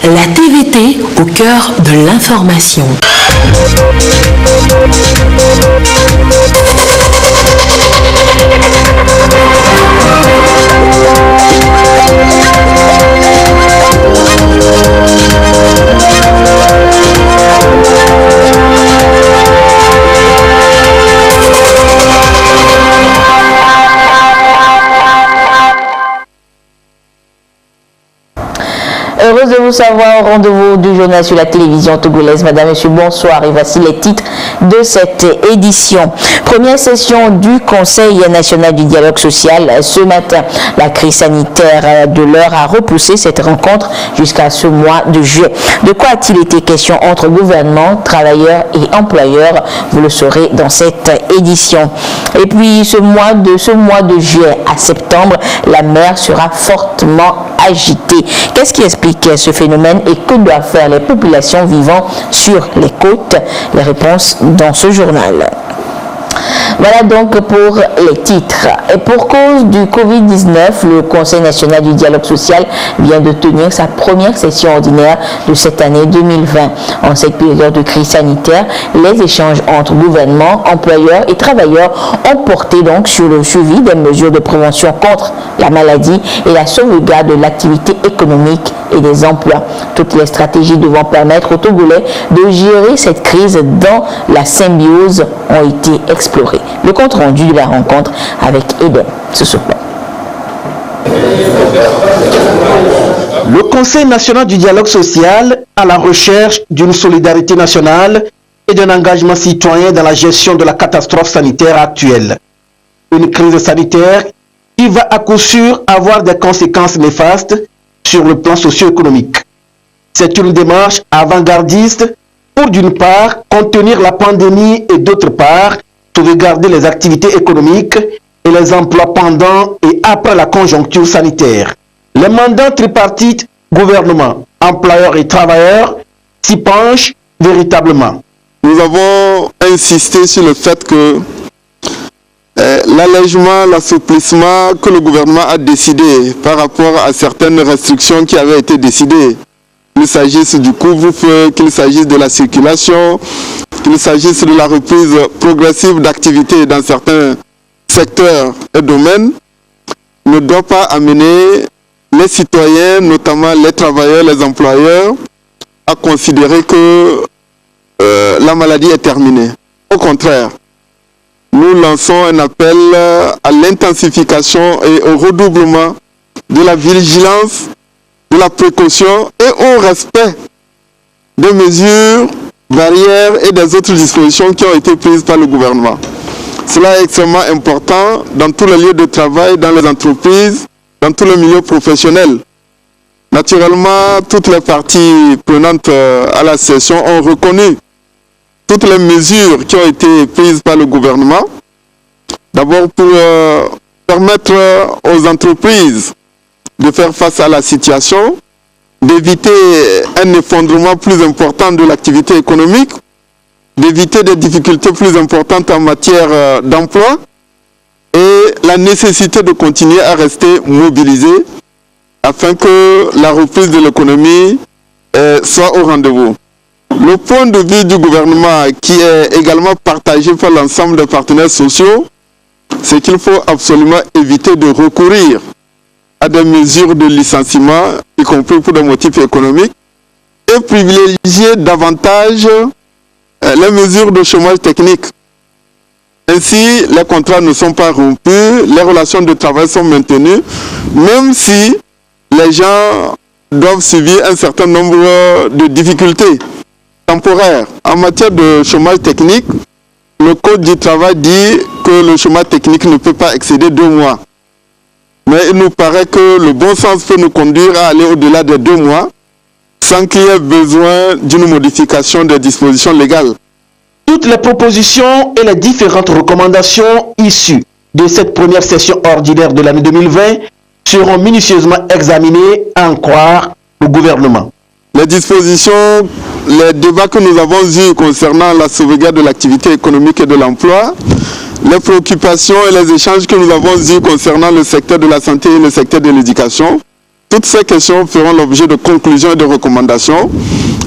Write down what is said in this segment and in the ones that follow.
La TVT au cœur de l'information. Heureuse de vous savoir au rendez-vous du journal sur la télévision togolaise. Madame, Monsieur, bonsoir et voici les titres de cette édition. Première session du Conseil national du dialogue social. Ce matin, la crise sanitaire de l'heure a repoussé cette rencontre jusqu'à ce mois de juillet. De quoi a-t-il été question entre gouvernement, travailleurs et employeurs? Vous le saurez dans cette édition. Et puis, ce mois de juillet à septembre, la mer sera fortement agitée. Qu'est-ce qui explique ce phénomène et que doivent faire les populations vivant sur les côtes? Les réponses dans ce journal. Voilà donc pour les titres. Et pour cause du Covid-19, le Conseil national du dialogue social vient de tenir sa première session ordinaire de cette année 2020. En cette période de crise sanitaire, les échanges entre gouvernement, employeurs et travailleurs ont porté donc sur le suivi des mesures de prévention contre la maladie et la sauvegarde de l'activité économique et des emplois. Toutes les stratégies devant permettre aux Togolais de gérer cette crise dans la symbiose ont été explorées. Le compte rendu de la rencontre avec Eden ce soir. Le Conseil national du dialogue social à la recherche d'une solidarité nationale et d'un engagement citoyen dans la gestion de la catastrophe sanitaire actuelle. Une crise sanitaire qui va à coup sûr avoir des conséquences néfastes sur le plan socio-économique. C'est une démarche avant-gardiste pour d'une part contenir la pandémie et d'autre part sauvegarder les activités économiques et les emplois pendant et après la conjoncture sanitaire. Les mandats tripartites, gouvernement, employeurs et travailleurs s'y penchent véritablement. Nous avons insisté sur le fait que l'allègement, l'assouplissement que le gouvernement a décidé par rapport à certaines restrictions qui avaient été décidées, qu'il s'agisse du couvre-feu, qu'il s'agisse de la circulation, qu'il s'agisse de la reprise progressive d'activité dans certains secteurs et domaines, ne doit pas amener les citoyens, notamment les travailleurs, les employeurs, à considérer que la maladie est terminée. Au contraire, nous lançons un appel à l'intensification et au redoublement de la vigilance, de la précaution et au respect des mesures barrières et des autres dispositions qui ont été prises par le gouvernement. Cela est extrêmement important dans tous les lieux de travail, dans les entreprises, dans tous les milieux professionnels. Naturellement, toutes les parties prenantes à la session ont reconnu toutes les mesures qui ont été prises par le gouvernement. D'abord pour permettre aux entreprises de faire face à la situation, d'éviter un effondrement plus important de l'activité économique, d'éviter des difficultés plus importantes en matière d'emploi et la nécessité de continuer à rester mobilisé afin que la reprise de l'économie soit au rendez-vous. Le point de vue du gouvernement qui est également partagé par l'ensemble des partenaires sociaux, c'est qu'il faut absolument éviter de recourir à des mesures de licenciement, y compris pour des motifs économiques, et privilégier davantage les mesures de chômage technique. Ainsi, les contrats ne sont pas rompus, les relations de travail sont maintenues, même si les gens doivent subir un certain nombre de difficultés temporaires. En matière de chômage technique, le Code du travail dit que le chômage technique ne peut pas excéder 2 mois. Mais il nous paraît que le bon sens peut nous conduire à aller au-delà des 2 mois sans qu'il y ait besoin d'une modification des dispositions légales. Toutes les propositions et les différentes recommandations issues de cette première session ordinaire de l'année 2020 seront minutieusement examinées à en croire au gouvernement. Les dispositions, les débats que nous avons eus concernant la sauvegarde de l'activité économique et de l'emploi, les préoccupations et les échanges que nous avons eus concernant le secteur de la santé et le secteur de l'éducation Toutes ces questions feront l'objet de conclusions et de recommandations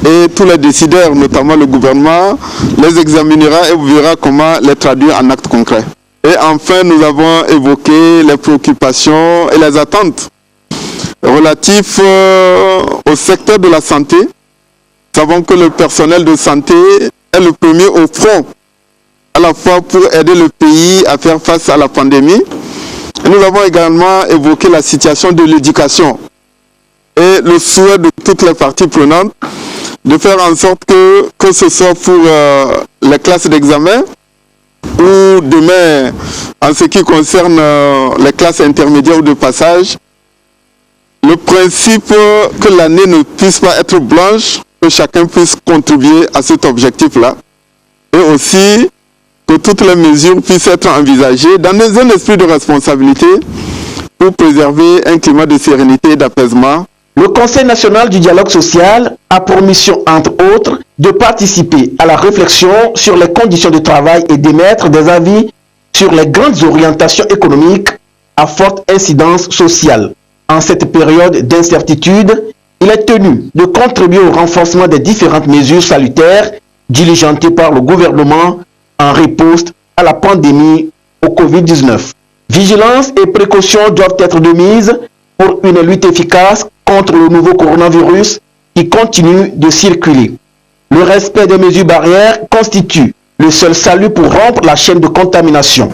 et tous les décideurs, notamment le gouvernement, les examinera et verra comment les traduire en actes concrets. Et enfin, nous avons évoqué les préoccupations et les attentes relatives au secteur de la santé. Nous savons que le personnel de santé est le premier au front, à la fois pour aider le pays à faire face à la pandémie. Et nous avons également évoqué la situation de l'éducation et le souhait de toutes les parties prenantes de faire en sorte que ce soit pour les classes d'examen ou demain, en ce qui concerne les classes intermédiaires ou de passage, le principe que l'année ne puisse pas être blanche, que chacun puisse contribuer à cet objectif-là. Et aussi que toutes les mesures puissent être envisagées dans un esprit de responsabilité pour préserver un climat de sérénité et d'apaisement. Le Conseil national du dialogue social a pour mission, entre autres, de participer à la réflexion sur les conditions de travail et d'émettre des avis sur les grandes orientations économiques à forte incidence sociale. En cette période d'incertitude, il est tenu de contribuer au renforcement des différentes mesures salutaires diligentées par le gouvernement en riposte à la pandémie au Covid-19. Vigilance et précautions doivent être de mise pour une lutte efficace contre le nouveau coronavirus qui continue de circuler. Le respect des mesures barrières constitue le seul salut pour rompre la chaîne de contamination.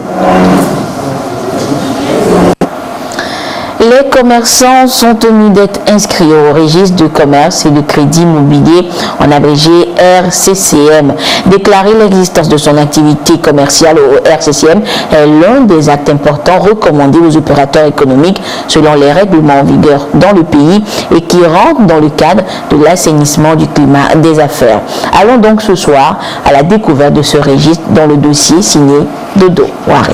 Les commerçants sont tenus d'être inscrits au registre du commerce et du crédit immobilier, en abrégé RCCM. Déclarer l'existence de son activité commerciale au RCCM est l'un des actes importants recommandés aux opérateurs économiques selon les règlements en vigueur dans le pays et qui rentrent dans le cadre de l'assainissement du climat des affaires. Allons donc ce soir à la découverte de ce registre dans le dossier signé Dodo Waré.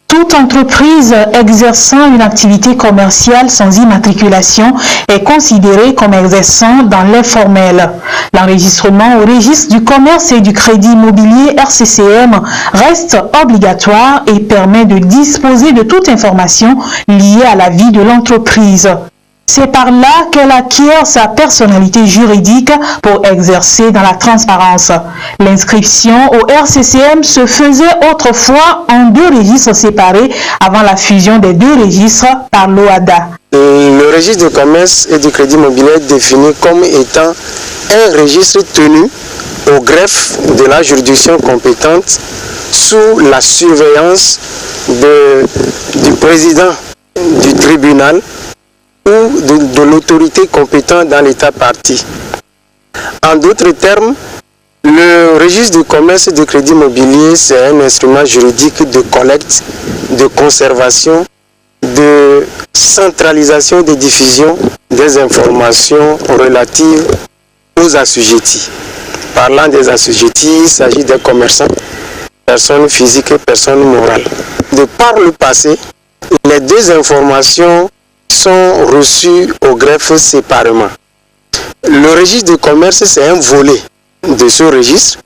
Toute entreprise exerçant une activité commerciale sans immatriculation est considérée comme exerçant dans l'informel. L'enregistrement au registre du commerce et du crédit immobilier RCCM reste obligatoire et permet de disposer de toute information liée à la vie de l'entreprise. C'est par là qu'elle acquiert sa personnalité juridique pour exercer dans la transparence. L'inscription au RCCM se faisait autrefois en deux registres séparés avant la fusion des deux registres par l'OADA. Le registre de commerce et du crédit immobilier est défini comme étant un registre tenu au greffe de la juridiction compétente sous la surveillance du président du tribunal ou de l'autorité compétente dans l'État parti. En d'autres termes, le registre du commerce et du crédit immobilier, c'est un instrument juridique de collecte, de conservation, de centralisation et de diffusion des informations relatives aux assujettis. Parlant des assujettis, il s'agit des commerçants, personnes physiques et personnes morales. De par le passé, les deux informations sont reçus au greffe séparément. Le registre de commerce, c'est un volet de ce registre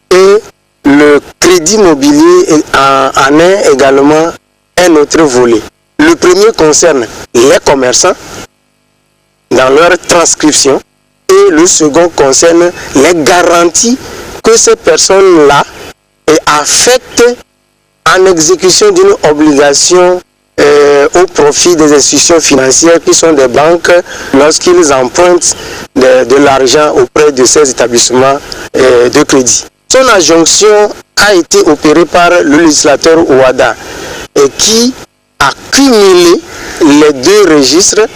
et le crédit immobilier en est également un autre volet. Le premier concerne les commerçants dans leur transcription et le second concerne les garanties que ces personnes-là affectent en exécution d'une obligation au profit des institutions financières qui sont des banques lorsqu'ils empruntent de l'argent auprès de ces établissements de crédit. Son adjonction a été opérée par le législateur OADA et qui a cumulé les deux registres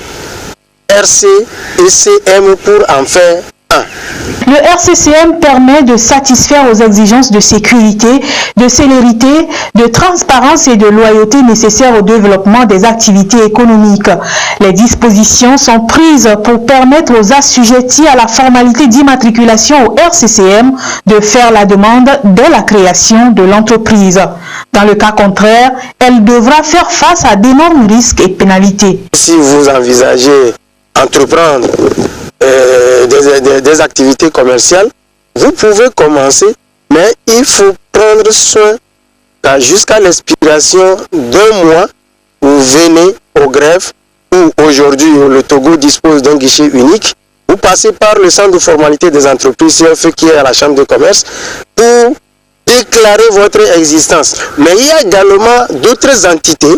RC et CM pour en faire un. Le RCCM permet de satisfaire aux exigences de sécurité, de célérité, de transparence et de loyauté nécessaires au développement des activités économiques. Les dispositions sont prises pour permettre aux assujettis à la formalité d'immatriculation au RCCM de faire la demande dès la création de l'entreprise. Dans le cas contraire, elle devra faire face à d'énormes risques et pénalités. Si vous envisagez entreprendre des activités commerciales, vous pouvez commencer, mais il faut prendre soin jusqu'à l'expiration d'un mois, vous venez au greffe où aujourd'hui le Togo dispose d'un guichet unique, vous passez par le centre de formalité des entreprises CFE qui est à la chambre de commerce pour déclarer votre existence. Mais il y a également d'autres entités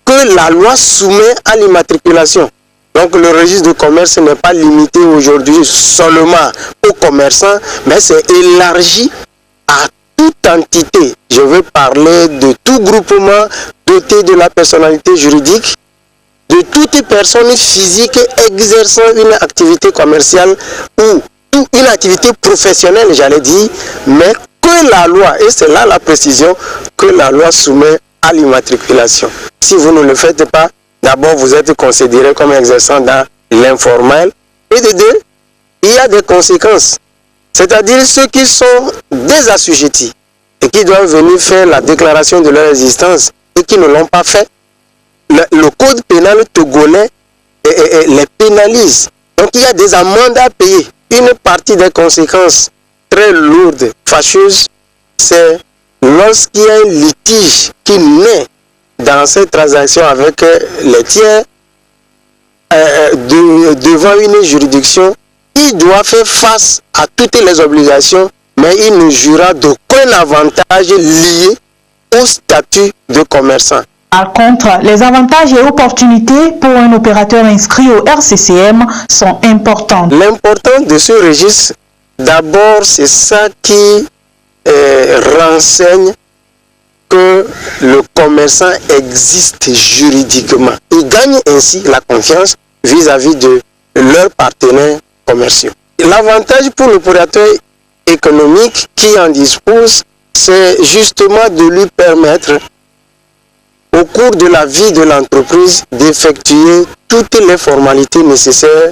que la loi soumet à l'immatriculation. Donc le registre de commerce n'est pas limité aujourd'hui seulement aux commerçants, mais c'est élargi à toute entité. Je veux parler de tout groupement doté de la personnalité juridique, de toute personne physique exerçant une activité commerciale ou une activité professionnelle, j'allais dire, mais que la loi, et c'est là la précision, que la loi soumet à l'immatriculation. Si vous ne le faites pas, d'abord vous êtes considéré comme exerçant dans l'informel, et de deux, il y a des conséquences. C'est-à-dire ceux qui sont désassujettis et qui doivent venir faire la déclaration de leur existence et qui ne l'ont pas fait, le code pénal togolais les pénalise. Donc il y a des amendes à payer. Une partie des conséquences très lourdes, fâcheuses, c'est lorsqu'il y a un litige qui naît dans cette transaction avec les tiers devant une juridiction, il doit faire face à toutes les obligations, mais il ne jouira d'aucun avantage lié au statut de commerçant. Par contre, les avantages et opportunités pour un opérateur inscrit au RCCM sont importants. L'importance de ce registre, d'abord, c'est ça qui renseigne que le commerçant existe juridiquement. Il gagne ainsi la confiance vis-à-vis de leurs partenaires commerciaux. L'avantage pour l'opérateur économique qui en dispose, c'est justement de lui permettre au cours de la vie de l'entreprise d'effectuer toutes les formalités nécessaires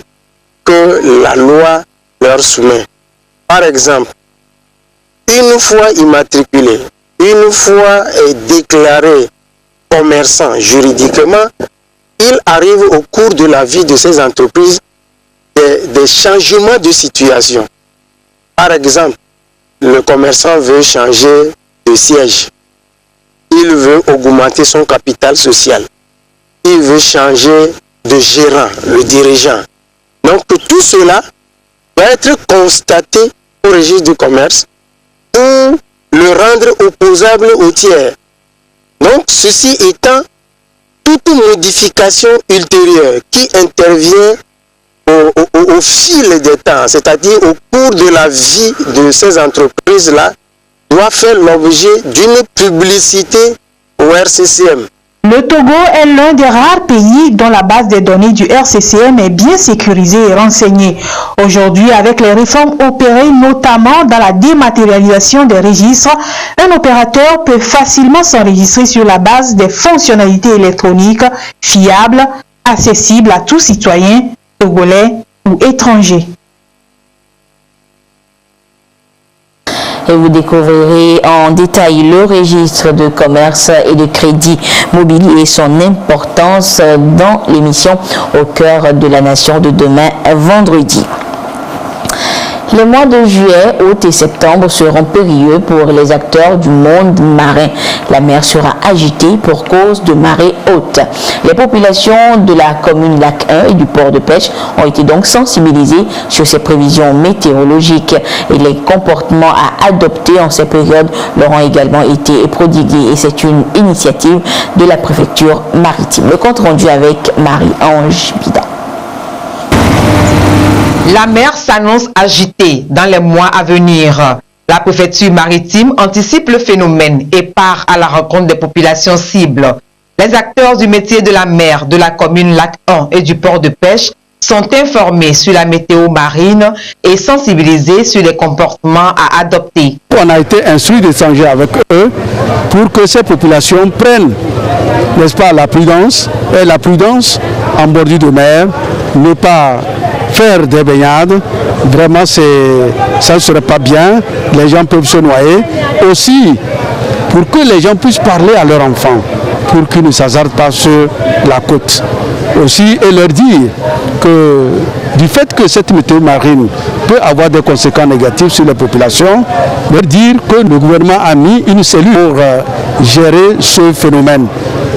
que la loi leur soumet. Par exemple, une fois immatriculé, une fois déclaré commerçant juridiquement, il arrive au cours de la vie de ces entreprises des changements de situation. Par exemple, le commerçant veut changer de siège. Il veut augmenter son capital social. Il veut changer de gérant, le dirigeant. Donc tout cela va être constaté au registre du commerce pour le rendre opposable au tiers. Donc ceci étant, toute modification ultérieure qui intervient au fil des temps, c'est-à-dire au cours de la vie de ces entreprises-là, doit faire l'objet d'une publicité au RCCM. Le Togo est l'un des rares pays dont la base des données du RCCM est bien sécurisée et renseignée. Aujourd'hui, avec les réformes opérées notamment dans la dématérialisation des registres, un opérateur peut facilement s'enregistrer sur la base des fonctionnalités électroniques fiables, accessibles à tout citoyen, togolais ou étranger. Et vous découvrirez en détail le registre de commerce et de crédit mobile et son importance dans l'émission Au cœur de la nation de demain, vendredi. Les mois de juillet, août et septembre seront périlleux pour les acteurs du monde marin. La mer sera agitée pour cause de marée haute. Les populations de la commune Lac 1 et du port de pêche ont été donc sensibilisées sur ces prévisions météorologiques et les comportements à adopter en ces périodes leur ont également été prodigués et c'est une initiative de la préfecture maritime. Le compte rendu avec Marie-Ange Bida. La mer s'annonce agitée dans les mois à venir. La préfecture maritime anticipe le phénomène et part à la rencontre des populations cibles. Les acteurs du métier de la mer de la commune Lac 1 et du port de pêche sont informés sur la météo marine et sensibilisés sur les comportements à adopter. On a été instruit d'échanger avec eux pour que ces populations prennent, n'est-ce pas, la prudence en bordure de mer, ne pas faire des baignades, vraiment ça ne serait pas bien, les gens peuvent se noyer. Aussi, pour que les gens puissent parler à leurs enfants, pour qu'ils ne s'hasardent pas sur la côte. Aussi, et leur dire que du fait que cette météo marine peut avoir des conséquences négatives sur les populations, leur dire que le gouvernement a mis une cellule pour gérer ce phénomène.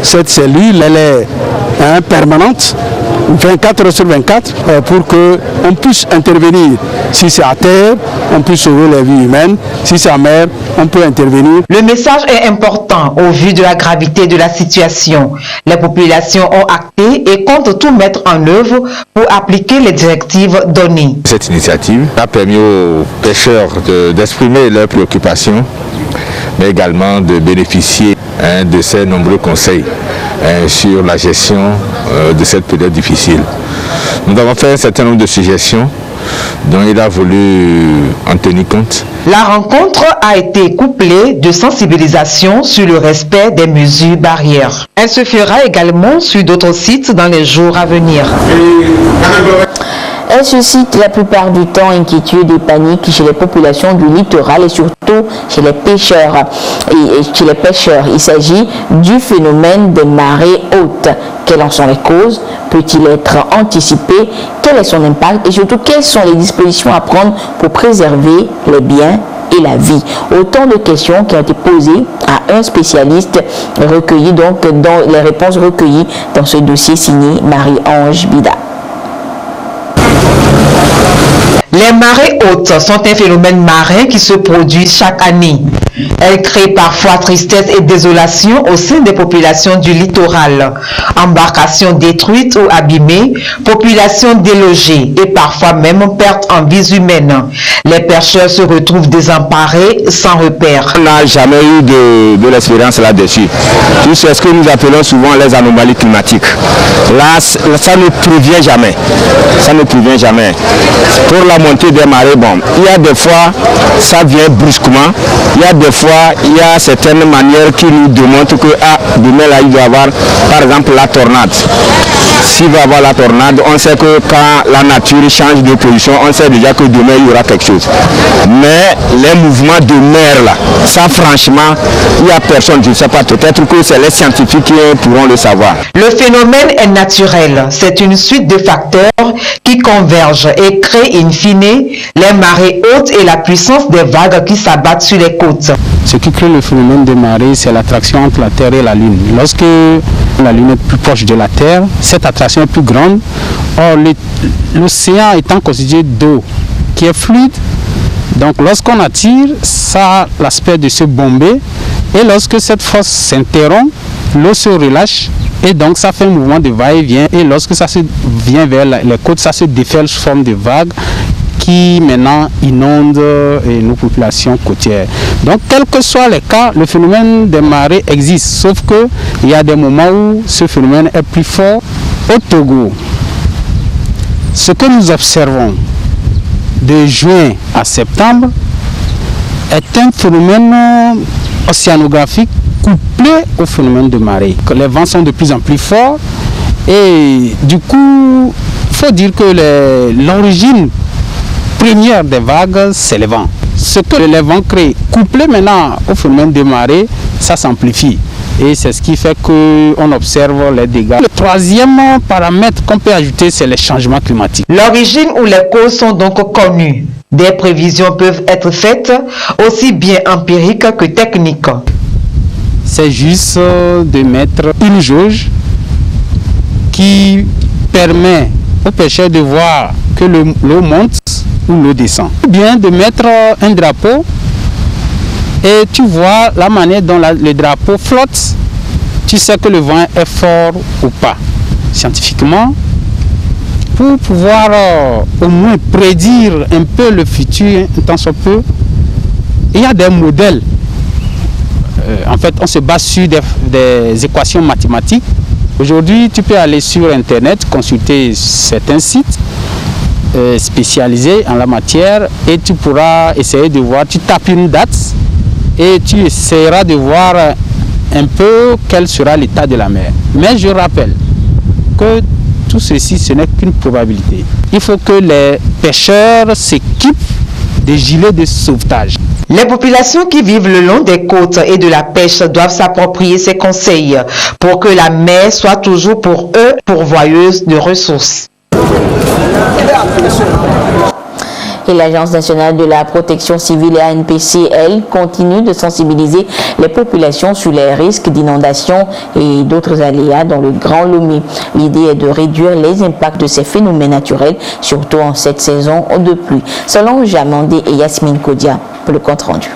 Cette cellule, elle est permanente 24 heures sur 24 pour qu'on puisse intervenir. Si c'est à terre, on peut sauver les vies humaines. Si c'est à mer, on peut intervenir. Le message est important au vu de la gravité de la situation. Les populations ont acté et comptent tout mettre en œuvre pour appliquer les directives données. Cette initiative a permis aux pêcheurs d'exprimer leurs préoccupations, mais également de bénéficier de ces nombreux conseils sur la gestion de cette période difficile. Nous avons fait un certain nombre de suggestions dont il a voulu en tenir compte. La rencontre a été couplée de sensibilisation sur le respect des mesures barrières. Elle se fera également sur d'autres sites dans les jours à venir. Elle suscite la plupart du temps inquiétude et panique chez les populations du littoral et surtout chez les pêcheurs. Il s'agit du phénomène des marées hautes. Quelles en sont les causes? Peut-il être anticipé? Quel est son impact? Et surtout, quelles sont les dispositions à prendre pour préserver les biens et la vie? Autant de questions qui ont été posées à un spécialiste recueilli donc dans les réponses recueillies dans ce dossier signé Marie-Ange Bida. Les marées hautes sont un phénomène marin qui se produit chaque année. Elles créent parfois tristesse et désolation au sein des populations du littoral. Embarcations détruites ou abîmées, populations délogées et parfois même perte en vies humaines. Les pêcheurs se retrouvent désemparés, sans repère. On n'a jamais eu de l'expérience là-dessus. Tout ce que nous appelons souvent les anomalies climatiques. Là, ça ne prévient jamais. Ça ne prévient jamais. Pour la montée des marées, bon, il y a des fois, ça vient brusquement. Il y a des fois, il y a certaines manières qui nous démontrent que demain là, il va y avoir, par exemple, la tornade. S'il va y avoir la tornade, on sait que quand la nature change de position, on sait déjà que demain il y aura quelque chose. Mais les mouvements de mer là, ça franchement, il n'y a personne, je ne sais pas, peut-être que c'est les scientifiques qui pourront le savoir. Le phénomène est naturel, c'est une suite de facteurs qui convergent et créent in fine les marées hautes et la puissance des vagues qui s'abattent sur les côtes. Ce qui crée le phénomène des marées, c'est l'attraction entre la Terre et la Lune. Lorsque la Lune est plus proche de la Terre, cette attraction est plus grande. Or, l'océan étant constitué d'eau qui est fluide, donc lorsqu'on attire, ça a l'aspect de se bomber. Et lorsque cette force s'interrompt, l'eau se relâche. Et donc ça fait un mouvement de va-et-vient. Et lorsque ça se vient vers les côtes, ça se déferle sous forme de vagues qui maintenant inondent nos populations côtières. Donc quels que soient les cas, le phénomène des marées existe. Sauf qu'il y a des moments où ce phénomène est plus fort. Au Togo, ce que nous observons de juin à septembre est un phénomène océanographique couplé au phénomène de marée. Les vents sont de plus en plus forts et du coup, il faut dire que l'origine première des vagues, c'est les vents. Ce que les vents créent, couplé maintenant au phénomène de marée, ça s'amplifie. Et c'est ce qui fait qu'on observe les dégâts. Le troisième paramètre qu'on peut ajouter, c'est les changements climatiques. L'origine ou les causes sont donc connues. Des prévisions peuvent être faites, aussi bien empiriques que techniques. C'est juste de mettre une jauge qui permet aux pêcheurs de voir que l'eau monte ou l'eau descend. Ou bien de mettre un drapeau et tu vois la manière dont le drapeau flotte, tu sais que le vent est fort ou pas. Scientifiquement, pour pouvoir au moins prédire un peu le futur, un tant soit peu, il y a des modèles. En fait, on se base sur des équations mathématiques. Aujourd'hui, tu peux aller sur Internet, consulter certains sites spécialisés en la matière et tu pourras essayer de voir, tu tapes une date et tu essaieras de voir un peu quel sera l'état de la mer. Mais je rappelle que tout ceci, ce n'est qu'une probabilité. Il faut que les pêcheurs s'équipent des gilets de sauvetage. Les populations qui vivent le long des côtes et de la pêche doivent s'approprier ces conseils pour que la mer soit toujours pour eux pourvoyeuse de ressources. Et l'Agence nationale de la protection civile et ANPC, elle, continue de sensibiliser les populations sur les risques d'inondation et d'autres aléas dans le Grand Lomé. L'idée est de réduire les impacts de ces phénomènes naturels, surtout en cette saison de pluie. Solange Amandé et Yasmine Kodia pour le compte rendu.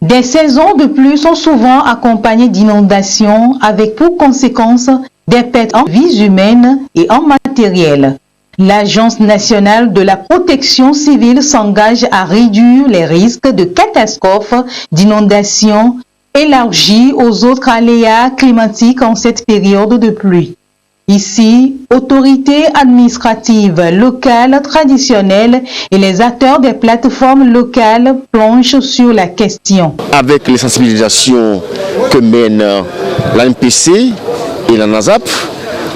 Des saisons de pluie sont souvent accompagnées d'inondations avec pour conséquence des pertes en vies humaines et en matériel. L'Agence nationale de la protection civile s'engage à réduire les risques de catastrophes, d'inondations élargies aux autres aléas climatiques en cette période de pluie. Ici, autorités administratives locales traditionnelles et les acteurs des plateformes locales plongent sur la question. Avec les sensibilisations que mènent l'ANPC et la NASAP,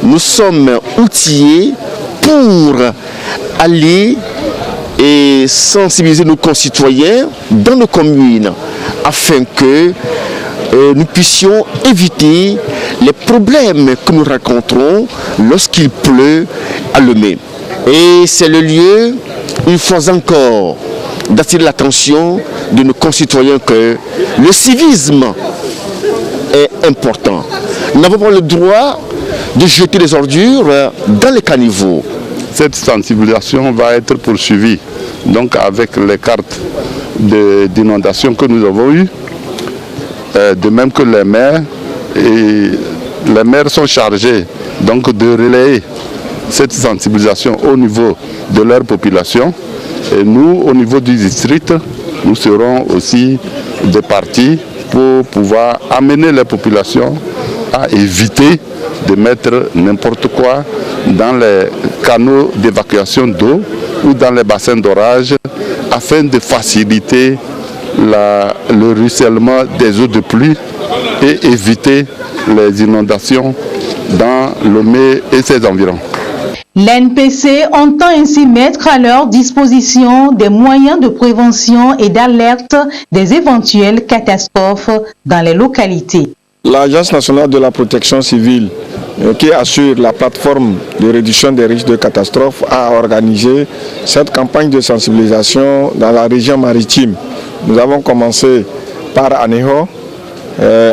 nous sommes outillés pour aller et sensibiliser nos concitoyens dans nos communes afin que nous puissions éviter les problèmes que nous rencontrons lorsqu'il pleut à Lomé. Et c'est le lieu, une fois encore, d'attirer l'attention de nos concitoyens que le civisme est important. Nous n'avons pas le droit de jeter les ordures dans les caniveaux. Cette sensibilisation va être poursuivie donc avec les cartes d'inondation que nous avons eues, de même que les maires. Et les maires sont chargés donc de relayer cette sensibilisation au niveau de leur population. Et nous, au niveau du district, nous serons aussi des partis pour pouvoir amener les populations à éviter de mettre n'importe quoi dans les canaux d'évacuation d'eau ou dans les bassins d'orage afin de faciliter le ruissellement des eaux de pluie et éviter les inondations dans Lomé et ses environs. L'ANPC entend ainsi mettre à leur disposition des moyens de prévention et d'alerte des éventuelles catastrophes dans les localités. L'Agence nationale de la protection civile, qui assure la plateforme de réduction des risques de catastrophes, a organisé cette campagne de sensibilisation dans la région maritime. Nous avons commencé par Aného,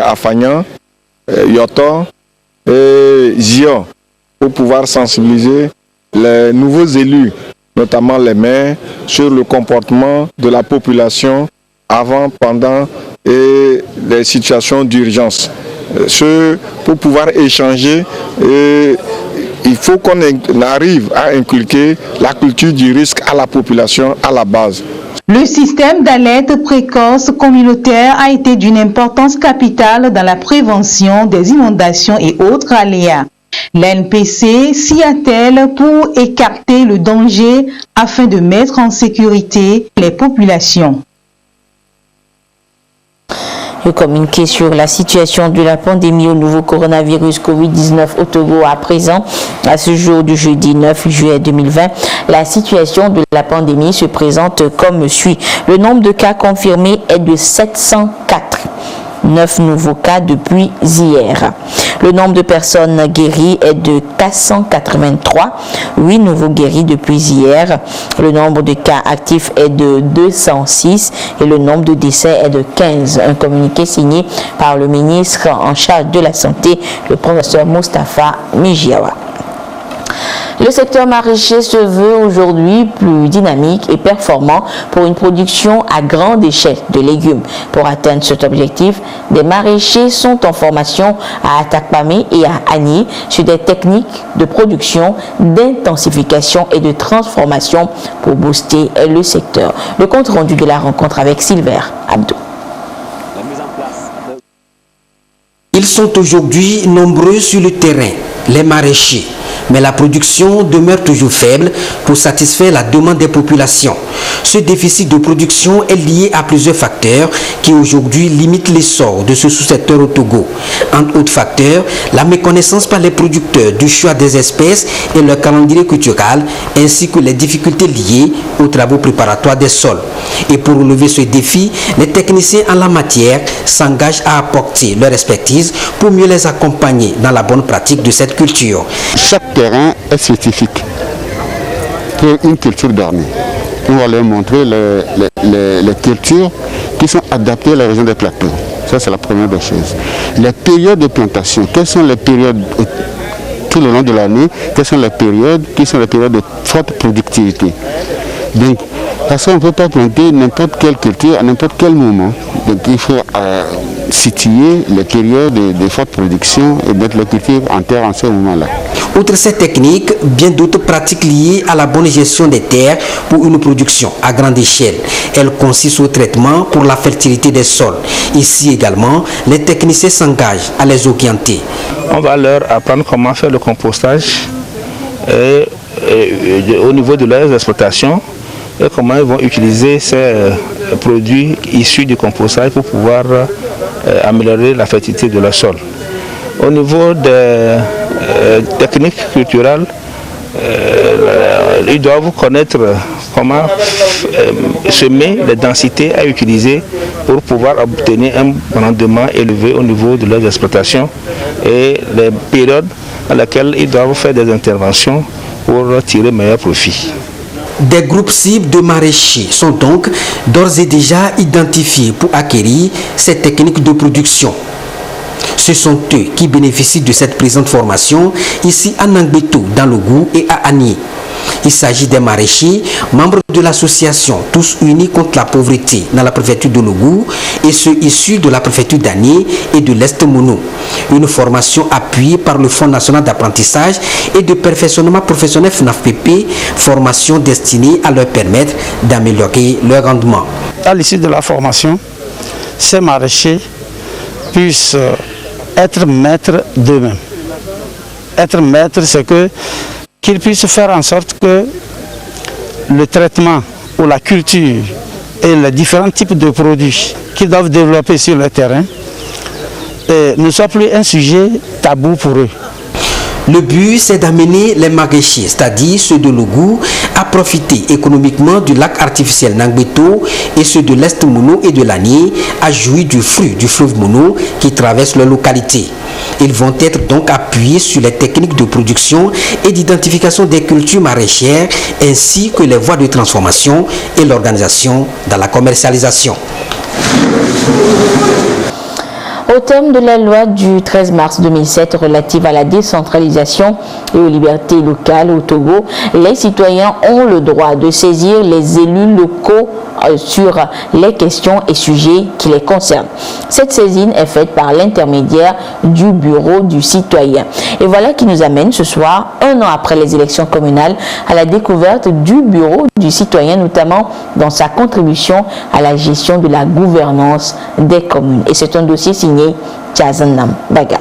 Afagnan, Yoto et Zion pour pouvoir sensibiliser les nouveaux élus, notamment les maires, sur le comportement de la population avant, pendant et les situations d'urgence. Pour pouvoir échanger, il faut qu'on arrive à inculquer la culture du risque à la population à la base. Le système d'alerte précoce communautaire a été d'une importance capitale dans la prévention des inondations et autres aléas. L'ANPC s'y attelle pour écarter le danger afin de mettre en sécurité les populations. Communiqué sur la situation de la pandémie au nouveau coronavirus Covid-19 au Togo à présent. À ce jour du jeudi 9 juillet 2020, la situation de la pandémie se présente comme suit. Le nombre de cas confirmés est de 704. 9 nouveaux cas depuis hier. Le nombre de personnes guéries est de 483, 8 nouveaux guéris depuis hier. Le nombre de cas actifs est de 206 et le nombre de décès est de 15. Un communiqué signé par le ministre en charge de la Santé, le professeur Moustapha Mijiawa. Le secteur maraîcher se veut aujourd'hui plus dynamique et performant pour une production à grande échelle de légumes. Pour atteindre cet objectif, des maraîchers sont en formation à Atakpamé et à Agni sur des techniques de production, d'intensification et de transformation pour booster le secteur. Le compte rendu de la rencontre avec Silver Abdou. Ils sont aujourd'hui nombreux sur le terrain, les maraîchers. Mais la production demeure toujours faible pour satisfaire la demande des populations. Ce déficit de production est lié à plusieurs facteurs qui aujourd'hui limitent l'essor de ce sous-secteur au Togo. Entre autres facteurs, la méconnaissance par les producteurs du choix des espèces et leur calendrier cultural, ainsi que les difficultés liées aux travaux préparatoires des sols. Et pour relever ce défi, les techniciens en la matière s'engagent à apporter leur expertise pour mieux les accompagner dans la bonne pratique de cette culture. Chaque terrain est spécifique. pour une culture donnée. On va leur montrer les cultures qui sont adaptées à la région des plateaux. Ça, c'est la première des choses. Les périodes de plantation, quelles sont les périodes tout le long de l'année, quelles sont les périodes qui sont les périodes de forte productivité. Donc, parce qu'on ne peut pas planter n'importe quelle culture à n'importe quel moment. Donc, il faut situer les périodes de forte production et mettre la culture en terre en ce moment-là. Outre ces techniques, bien d'autres pratiques liées à la bonne gestion des terres pour une production à grande échelle. Elles consistent au traitement pour la fertilité des sols. Ici également, les techniciens s'engagent à les orienter. On va leur apprendre comment faire le compostage au niveau de leurs exploitations et comment ils vont utiliser ces produits issus du compostage pour pouvoir améliorer la fertilité de leur sol. Au niveau des techniques culturelles, ils doivent connaître comment semer les densités à utiliser pour pouvoir obtenir un rendement élevé au niveau de leurs exploitations et les périodes à laquelle ils doivent faire des interventions pour tirer meilleur profit. Des groupes cibles de maraîchers sont donc d'ores et déjà identifiés pour acquérir ces techniques de production. Ce sont eux qui bénéficient de cette présente formation ici à Nangbeto, dans le Gou et à Agné. Il s'agit des maraîchers, membres de l'association Tous Unis contre la pauvreté dans la préfecture de Logou et ceux issus de la préfecture d'Agné et de l'Est Mono. Une formation appuyée par le Fonds national d'apprentissage et de perfectionnement professionnel FNAFPP, formation destinée à leur permettre d'améliorer leur rendement. À l'issue de la formation, ces maraîchers puissent être maîtres d'eux-mêmes. Être maîtres, c'est qu'ils puissent faire en sorte que le traitement ou la culture et les différents types de produits qu'ils doivent développer sur le terrain ne soient plus un sujet tabou pour eux. Le but, c'est d'amener les maraîchers, c'est-à-dire ceux de Logou, à profiter économiquement du lac artificiel Nangbeto et ceux de l'Est Mono et de l'Agné à jouir du fruit du fleuve Mono qui traverse leur localité. Ils vont être donc appuyés sur les techniques de production et d'identification des cultures maraîchères ainsi que les voies de transformation et l'organisation dans la commercialisation. Au terme de la loi du 13 mars 2007 relative à la décentralisation et aux libertés locales au Togo, les citoyens ont le droit de saisir les élus locaux sur les questions et sujets qui les concernent. Cette saisine est faite par l'intermédiaire du bureau du citoyen. Et voilà qui nous amène ce soir, un an après les élections communales, à la découverte du bureau du citoyen, notamment dans sa contribution à la gestion de la gouvernance des communes. Et c'est un dossier signé Tchazanam Baga.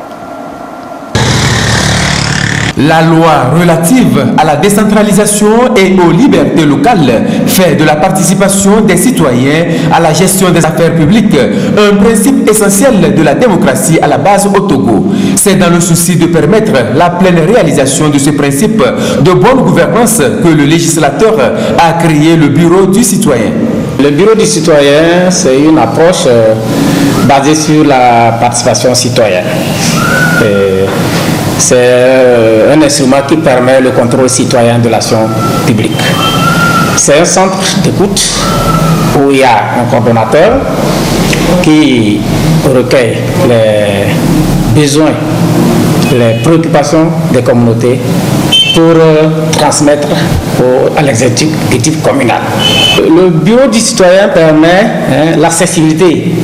La loi relative à la décentralisation et aux libertés locales fait de la participation des citoyens à la gestion des affaires publiques un principe essentiel de la démocratie à la base au Togo. C'est dans le souci de permettre la pleine réalisation de ce principe de bonne gouvernance que le législateur a créé le bureau du citoyen. Le bureau du citoyen, c'est une approche basée sur la participation citoyenne. C'est un instrument qui permet le contrôle citoyen de l'action publique. C'est un centre d'écoute où il y a un coordonnateur qui recueille les besoins, les préoccupations des communautés pour transmettre à l'exécutif communal. Le bureau du citoyen permet l'accessibilité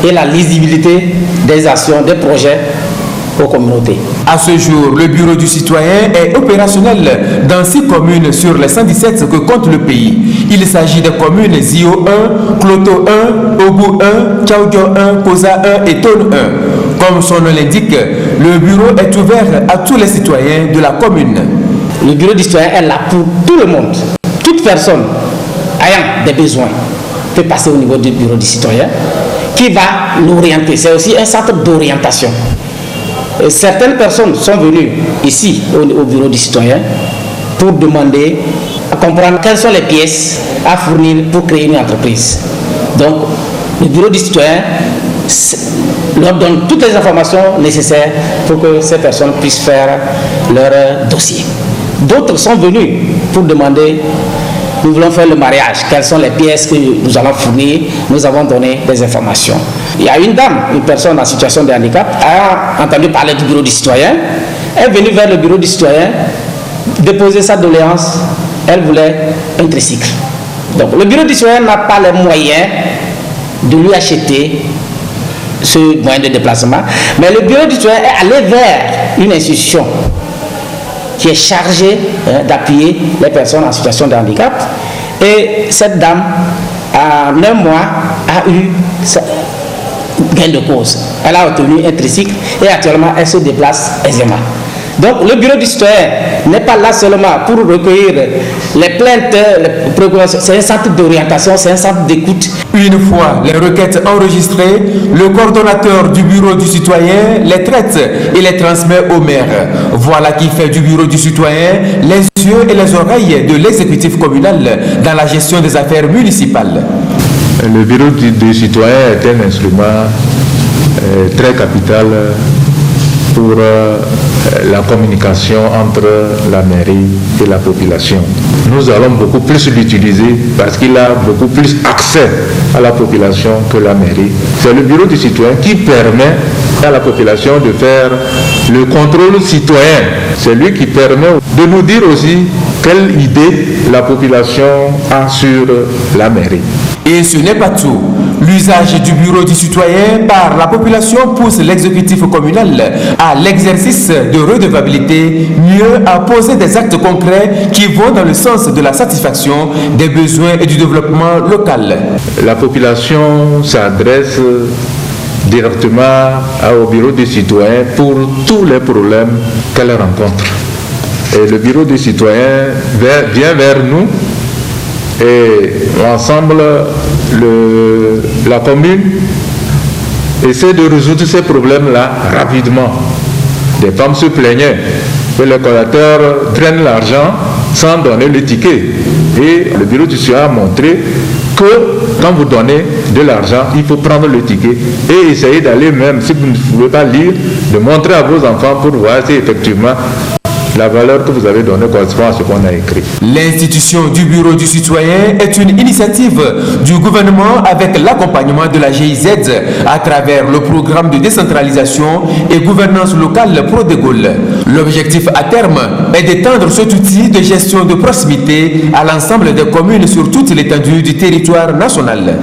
et la lisibilité des actions, des projets aux communautés. À ce jour, le bureau du citoyen est opérationnel dans 6 communes sur les 117 que compte le pays. Il s'agit des communes Zio 1, Kloto 1, Obu 1, Tchaoudjo 1, Koza 1 et Tone 1. Comme son nom l'indique, le bureau est ouvert à tous les citoyens de la commune. Le bureau du citoyen est là pour tout le monde. Toute personne ayant des besoins peut passer au niveau du bureau du citoyen qui va l'orienter. C'est aussi un centre d'orientation. Certaines personnes sont venues ici au bureau du citoyen pour demander à comprendre quelles sont les pièces à fournir pour créer une entreprise. Donc, le bureau du citoyen leur donne toutes les informations nécessaires pour que ces personnes puissent faire leur dossier. D'autres sont venus pour demander, nous voulons faire le mariage, quelles sont les pièces que nous allons fournir, nous avons donné des informations. Il y a une dame, une personne en situation de handicap, a entendu parler du bureau du citoyen, elle est venue vers le bureau du citoyen, déposer sa doléance, elle voulait un tricycle. Donc le bureau du citoyen n'a pas les moyens de lui acheter ce moyen de déplacement, mais le bureau du citoyen est allé vers une institution qui est chargée d'appuyer les personnes en situation de handicap, et cette dame, en un mois, a eu gain de cause. Elle a obtenu un tricycle et actuellement elle se déplace aisément. Donc le bureau du citoyen n'est pas là seulement pour recueillir les plaintes, les préoccupations, c'est un centre d'orientation, c'est un centre d'écoute. Une fois les requêtes enregistrées, le coordonnateur du bureau du citoyen les traite et les transmet au maire. Voilà qui fait du bureau du citoyen les yeux et les oreilles de l'exécutif communal dans la gestion des affaires municipales. Le bureau du citoyen est un instrument très capital pour la communication entre la mairie et la population. Nous allons beaucoup plus l'utiliser parce qu'il a beaucoup plus accès à la population que la mairie. C'est le bureau du citoyen qui permet à la population de faire le contrôle citoyen. C'est lui qui permet de nous dire aussi quelle idée la population a sur la mairie. Et ce n'est pas tout. L'usage du bureau du citoyen par la population pousse l'exécutif communal à l'exercice de redevabilité, mieux à poser des actes concrets qui vont dans le sens de la satisfaction des besoins et du développement local. La population s'adresse directement au bureau du citoyen pour tous les problèmes qu'elle rencontre. Et le bureau du citoyen vient vers nous et ensemble, la commune essaie de résoudre ces problèmes-là rapidement. Des femmes se plaignaient que les collecteurs drainent l'argent sans donner le ticket. Et le bureau du citoyen a montré que quand vous donnez de l'argent, il faut prendre le ticket et essayer d'aller même, si vous ne pouvez pas lire, de montrer à vos enfants pour voir si effectivement la valeur que vous avez donnée correspond à ce qu'on a écrit. L'institution du bureau du citoyen est une initiative du gouvernement avec l'accompagnement de la GIZ à travers le programme de décentralisation et gouvernance locale Prodégol. L'objectif à terme est d'étendre cet outil de gestion de proximité à l'ensemble des communes sur toute l'étendue du territoire national.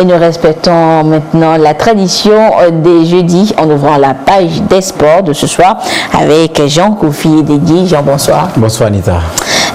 Et nous respectons maintenant la tradition des jeudis en ouvrant la page des sports de ce soir avec Jean Koufi Déguy. Jean, bonsoir. Bonsoir Anita.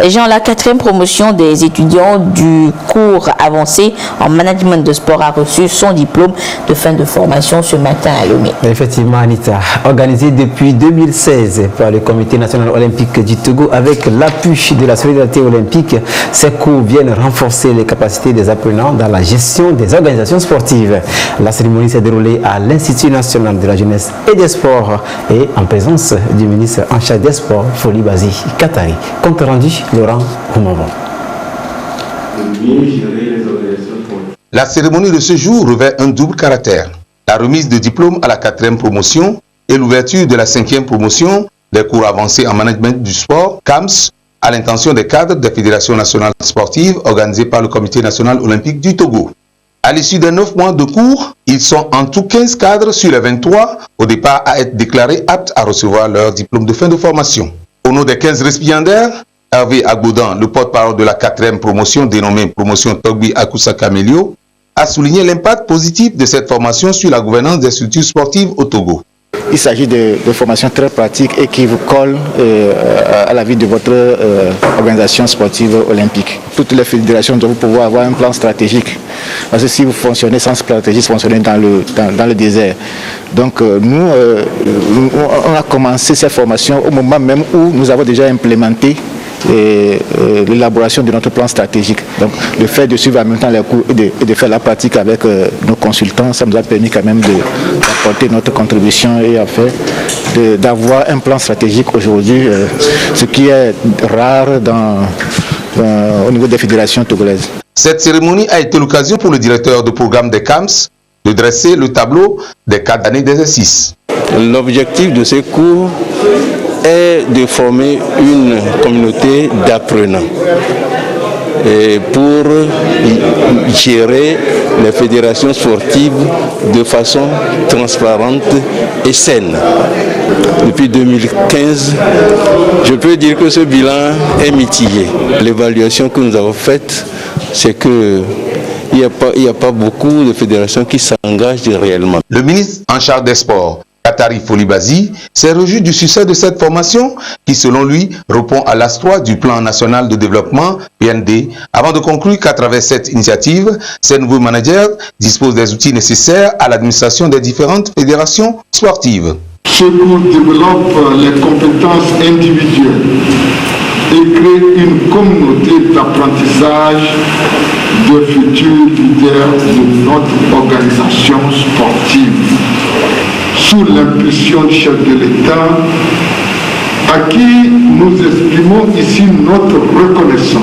Jean, la 4e promotion des étudiants du cours avancé en management de sport a reçu son diplôme de fin de formation ce matin à Lomé. Effectivement Anita, organisé depuis 2016 par le Comité national olympique du Togo avec l'appui de la solidarité olympique, ces cours viennent renforcer les capacités des apprenants dans la gestion des organisations sportives. La cérémonie s'est déroulée à l'Institut national de la jeunesse et des sports et en présence du ministre en charge des sports, Foli Bazi Katari. Compte rendu, Laurent Oumavon. La cérémonie de ce jour revêt un double caractère. La remise de diplôme à la 4e promotion et l'ouverture de la 5e promotion des cours avancés en management du sport, CAMS, à l'intention des cadres des fédérations nationales sportives organisées par le Comité national olympique du Togo. À l'issue des 9 mois de cours, ils sont en tout 15 cadres sur les 23 au départ à être déclarés aptes à recevoir leur diplôme de fin de formation. Au nom des 15 récipiendaires, Hervé Agbodan, le porte-parole de la 4e promotion dénommée promotion Togbi Akusa Kamelio, a souligné l'impact positif de cette formation sur la gouvernance des structures sportives au Togo. Il s'agit de formations très pratiques et qui vous collent à la vie de votre organisation sportive olympique. Toutes les fédérations doivent pouvoir avoir un plan stratégique. Parce que si vous fonctionnez sans stratégie, vous fonctionnez dans le désert. Donc nous, on a commencé cette formation au moment même où nous avons déjà implémenté l'élaboration de notre plan stratégique. Donc le fait de suivre en même temps les cours et de faire la pratique avec nos consultants, ça nous a permis quand même d'apporter notre contribution et en fait d'avoir un plan stratégique aujourd'hui, ce qui est rare au niveau des fédérations togolaises. Cette cérémonie a été l'occasion pour le directeur de programme des CAMS de dresser le tableau des 4 années d'exercice. L'objectif de ces cours est de former une communauté d'apprenants et pour gérer les fédérations sportives de façon transparente et saine. Depuis 2015, je peux dire que ce bilan est mitigé. L'évaluation que nous avons faite, c'est qu'il n'y a pas beaucoup de fédérations qui s'engagent réellement. Le ministre en charge des sports, Katari Folibazi, s'est réjoui du succès de cette formation qui, selon lui, répond à l'Axe 3 du Plan national de développement, PND, avant de conclure qu'à travers cette initiative, ces nouveaux managers disposent des outils nécessaires à l'administration des différentes fédérations sportives. Ce cours développe les compétences individuelles et crée une communauté d'apprentissage de futurs leaders de notre organisation sportive. Sous l'impulsion du chef de l'État, à qui nous exprimons ici notre reconnaissance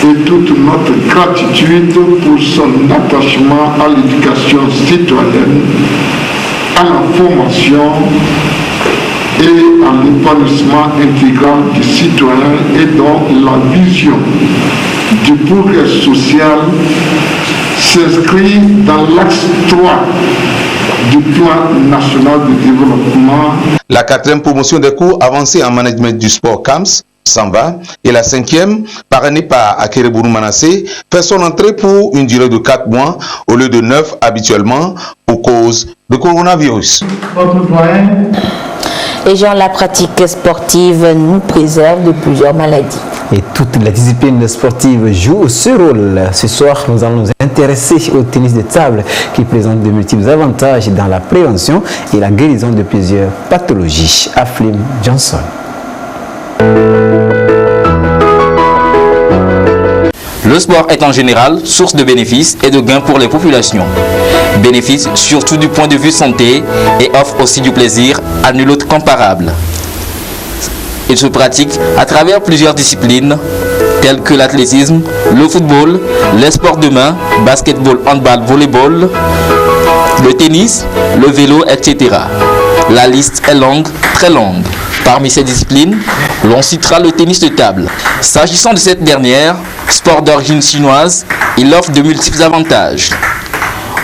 et toute notre gratitude pour son attachement à l'éducation citoyenne, à la formation et à l'épanouissement intégral du citoyen et dont la vision du progrès social s'inscrit dans l'axe 3 du plan national de développement. La 4e promotion des cours avancés en management du sport CAMS, Samba, et la 5e, parrainée par Akereburu Manassé, fait son entrée pour une durée de 4 mois au lieu de 9 habituellement pour cause de coronavirus. Et Jean, la pratique sportive nous préserve de plusieurs maladies. Et toutes les disciplines sportives jouent ce rôle. Ce soir, nous allons nous intéresser au tennis de table qui présente de multiples avantages dans la prévention et la guérison de plusieurs pathologies. Aflim Johnson. Le sport est en général source de bénéfices et de gains pour les populations. Bénéfices surtout du point de vue santé et offre aussi du plaisir à nul autre comparable. Il se pratique à travers plusieurs disciplines telles que l'athlétisme, le football, les sports de main, basketball, handball, volleyball, le tennis, le vélo, etc. La liste est longue, très longue. Parmi ces disciplines, l'on citera le tennis de table. S'agissant de cette dernière, sport d'origine chinoise, il offre de multiples avantages.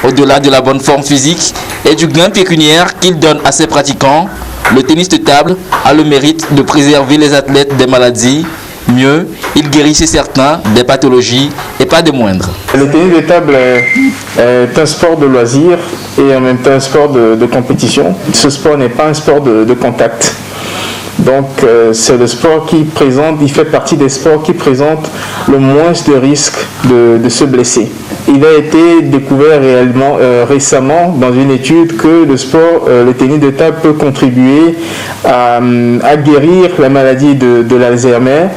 Au-delà de la bonne forme physique et du gain pécuniaire qu'il donne à ses pratiquants, le tennis de table a le mérite de préserver les athlètes des maladies. Mieux, il guérit chez certains des pathologies et pas des moindres. Le tennis de table est un sport de loisir et en même temps un sport de compétition. Ce sport n'est pas un sport de contact. Donc c'est le sport qui présente, il fait partie des sports qui présentent le moins de risques de se blesser. Il a été découvert récemment dans une étude que le tennis de table peut contribuer à guérir la maladie de l'Alzheimer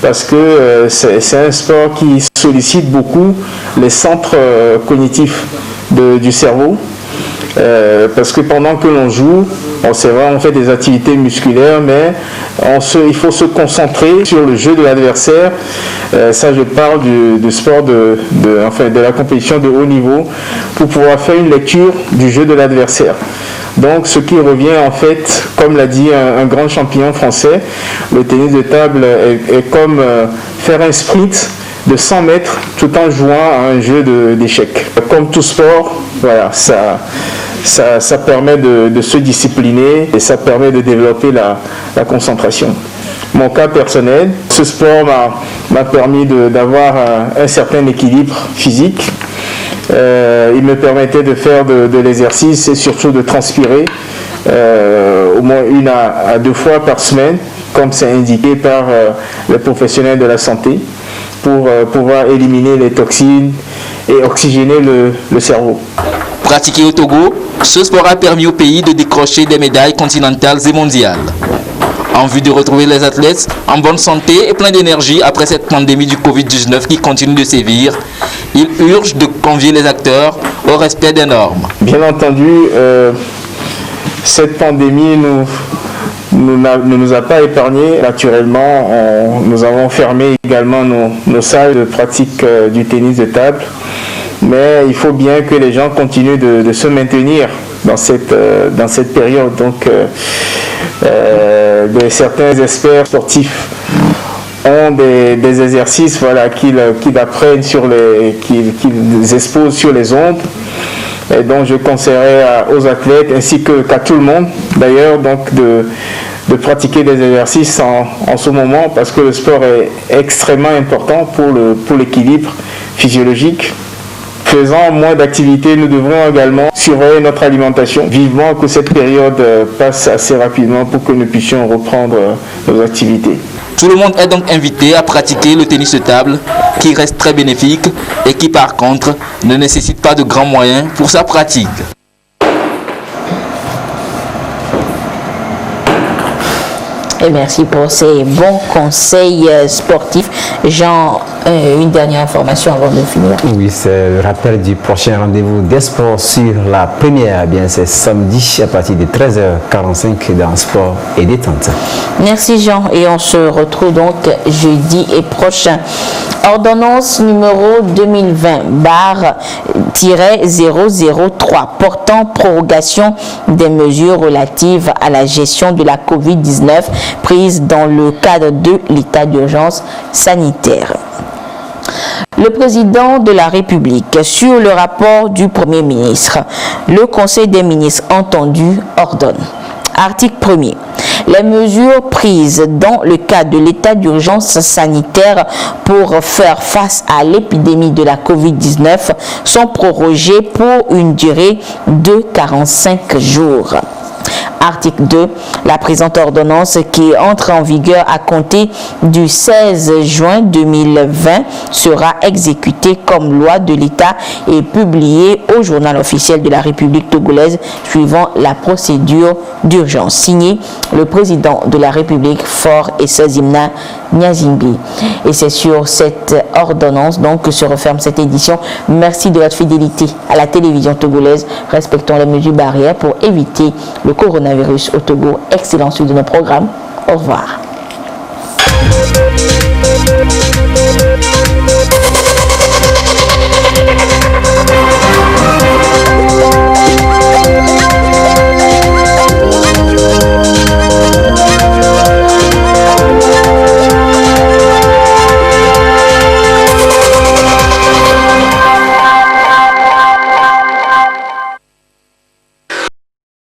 parce que c'est un sport qui sollicite beaucoup les centres cognitifs du cerveau. Parce que pendant que l'on joue, c'est vrai, on fait des activités musculaires, mais il faut se concentrer sur le jeu de l'adversaire. Ça, je parle du sport de la compétition de haut niveau, pour pouvoir faire une lecture du jeu de l'adversaire. Donc, ce qui revient en fait, comme l'a dit un grand champion français, le tennis de table est comme faire un sprint de 100 mètres tout en jouant à un jeu d'échecs. Comme tout sport, voilà, ça permet de se discipliner et ça permet de développer la concentration. Mon cas personnel, ce sport m'a permis d'avoir un certain équilibre physique. Il me permettait de faire de l'exercice et surtout de transpirer au moins 1 à 2 fois par semaine, comme c'est indiqué par les professionnels de la santé, pour pouvoir éliminer les toxines et oxygéner le cerveau. Pratiqué au Togo, ce sport a permis au pays de décrocher des médailles continentales et mondiales. En vue de retrouver les athlètes en bonne santé et plein d'énergie après cette pandémie du Covid-19 qui continue de sévir, il urge de convier les acteurs au respect des normes. Bien entendu, cette pandémie ne nous a pas épargnés. Naturellement, nous avons fermé également nos salles de pratique du tennis de table. Mais il faut bien que les gens continuent de se maintenir dans cette période. Donc, certains experts sportifs ont des exercices qu'ils apprennent qu'ils exposent sur les ondes. Et donc je conseillerais aux athlètes ainsi qu'à tout le monde d'ailleurs donc de pratiquer des exercices en ce moment, parce que le sport est extrêmement important pour l'équilibre physiologique. Faisant moins d'activités, nous devrons également surveiller notre alimentation. Vivement que cette période passe assez rapidement pour que nous puissions reprendre nos activités. Tout le monde est donc invité à pratiquer le tennis de table, qui reste très bénéfique et qui par contre ne nécessite pas de grands moyens pour sa pratique. Et merci pour ces bons conseils sportifs. Jean, une dernière information avant de finir. Oui, c'est le rappel du prochain rendez-vous des sports sur la première. Bien, c'est samedi à partir de 13h45 dans Sport et Détente. Merci Jean, et on se retrouve donc jeudi et prochain. Ordonnance numéro 2020-003 portant prorogation des mesures relatives à la gestion de la COVID-19 prises dans le cadre de l'état d'urgence sanitaire. Le président de la République, sur le rapport du Premier ministre, le Conseil des ministres entendu ordonne. Article 1er. Les mesures prises dans le cadre de l'état d'urgence sanitaire pour faire face à l'épidémie de la COVID-19 sont prorogées pour une durée de 45 jours. Article 2. La présente ordonnance qui entre en vigueur à compter du 16 juin 2020 sera exécutée comme loi de l'État et publiée au journal officiel de la République togolaise suivant la procédure d'urgence. Signé le président de la République, Faure Essazimna Nyazimbi. Et c'est sur cette ordonnance donc que se referme cette édition. Merci de votre fidélité à la télévision togolaise. Respectons les mesures barrières pour éviter le coronavirus au Togo. Excellent suite de nos programmes. Au revoir.